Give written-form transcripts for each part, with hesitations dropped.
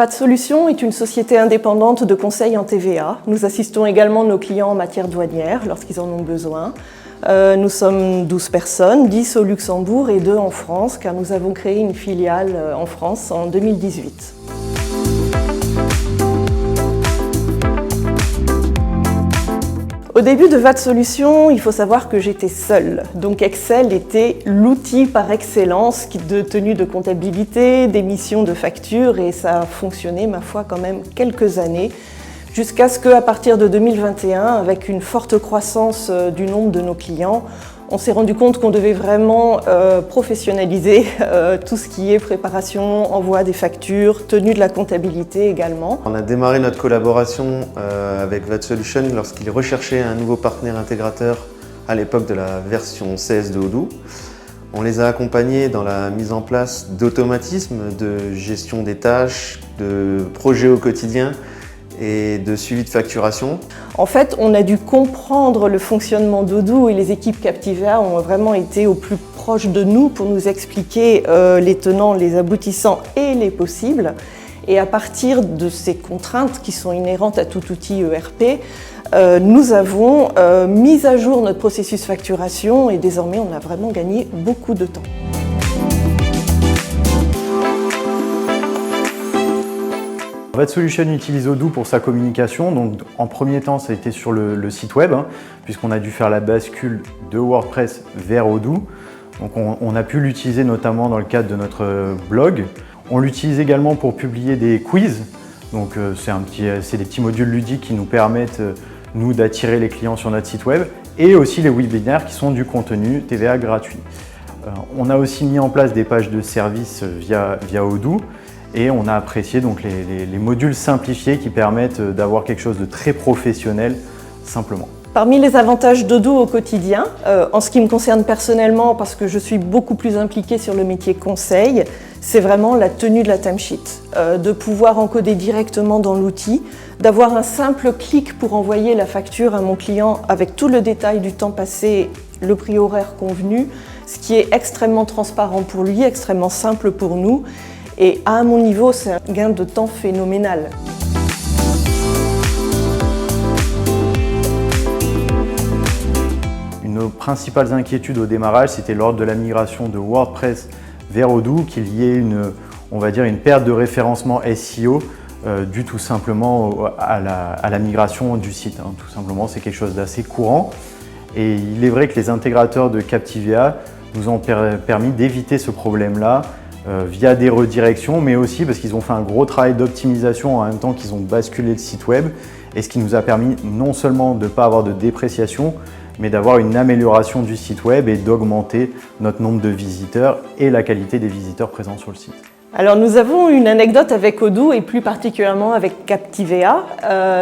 VAT Solutions est une société indépendante de conseil en TVA. Nous assistons également nos clients en matière douanière lorsqu'ils en ont besoin. Nous sommes 12 personnes, 10 au Luxembourg et 2 en France, car nous avons créé une filiale en France en 2018. Au début de VAT Solutions, il faut savoir que j'étais seule. Donc Excel était l'outil par excellence de tenue de comptabilité, d'émission de factures, et ça a fonctionné, ma foi, quand même quelques années, jusqu'à ce qu'à partir de 2021, avec une forte croissance du nombre de nos clients, on s'est rendu compte qu'on devait vraiment professionnaliser tout ce qui est préparation, envoi des factures, tenue de la comptabilité également. On a démarré notre collaboration avec VAT Solutions lorsqu'ils recherchaient un nouveau partenaire intégrateur à l'époque de la version 16 de Odoo. On les a accompagnés dans la mise en place d'automatismes, de gestion des tâches, de projets au quotidien et de suivi de facturation. En fait, on a dû comprendre le fonctionnement d'Odoo et les équipes Captivea ont vraiment été au plus proche de nous pour nous expliquer les tenants, les aboutissants et les possibles. Et à partir de ces contraintes qui sont inhérentes à tout outil ERP, nous avons mis à jour notre processus facturation et désormais on a vraiment gagné beaucoup de temps. VAT Solutions utilise Odoo pour sa communication. Donc, en premier temps, ça a été sur le site web, puisqu'on a dû faire la bascule de WordPress vers Odoo. Donc, on a pu l'utiliser notamment dans le cadre de notre blog. On l'utilise également pour publier des quiz. Donc, c'est des petits modules ludiques qui nous permettent, nous, d'attirer les clients sur notre site web. Et aussi les webinaires qui sont du contenu TVA gratuit. On a aussi mis en place des pages de service via Odoo. Et on a apprécié donc les modules simplifiés qui permettent d'avoir quelque chose de très professionnel simplement. Parmi les avantages d'Odoo au quotidien, en ce qui me concerne personnellement, parce que je suis beaucoup plus impliquée sur le métier conseil, c'est vraiment la tenue de la timesheet, de pouvoir encoder directement dans l'outil, d'avoir un simple clic pour envoyer la facture à mon client avec tout le détail du temps passé, le prix horaire convenu, ce qui est extrêmement transparent pour lui, extrêmement simple pour nous. Et à mon niveau, c'est un gain de temps phénoménal. Nos principales inquiétudes au démarrage, c'était lors de la migration de WordPress vers Odoo, qu'il y ait une perte de référencement SEO due tout simplement à la migration du site. Tout simplement, c'est quelque chose d'assez courant. Et il est vrai que les intégrateurs de Captivea nous ont permis d'éviter ce problème-là, via des redirections, mais aussi parce qu'ils ont fait un gros travail d'optimisation en même temps qu'ils ont basculé le site web, et ce qui nous a permis non seulement de ne pas avoir de dépréciation, mais d'avoir une amélioration du site web et d'augmenter notre nombre de visiteurs et la qualité des visiteurs présents sur le site. Alors nous avons une anecdote avec Odoo et plus particulièrement avec Captivea,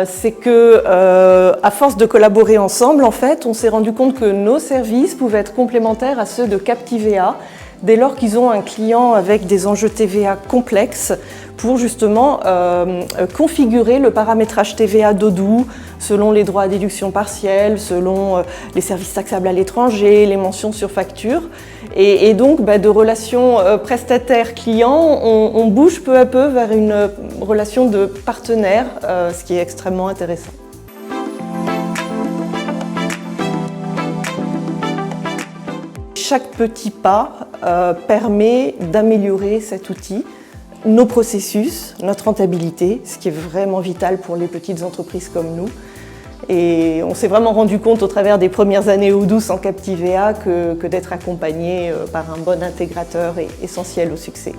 c'est que à force de collaborer ensemble, en fait, on s'est rendu compte que nos services pouvaient être complémentaires à ceux de Captivea, dès lors qu'ils ont un client avec des enjeux TVA complexes pour justement configurer le paramétrage TVA d'Odoo selon les droits à déduction partielle, selon les services taxables à l'étranger, les mentions sur facture. Et donc de relations prestataire-client, on bouge peu à peu vers une relation de partenaire, ce qui est extrêmement intéressant. Chaque petit pas permet d'améliorer cet outil, nos processus, notre rentabilité, ce qui est vraiment vital pour les petites entreprises comme nous. Et on s'est vraiment rendu compte au travers des premières années Odoo sans Captivea que d'être accompagné par un bon intégrateur est essentiel au succès.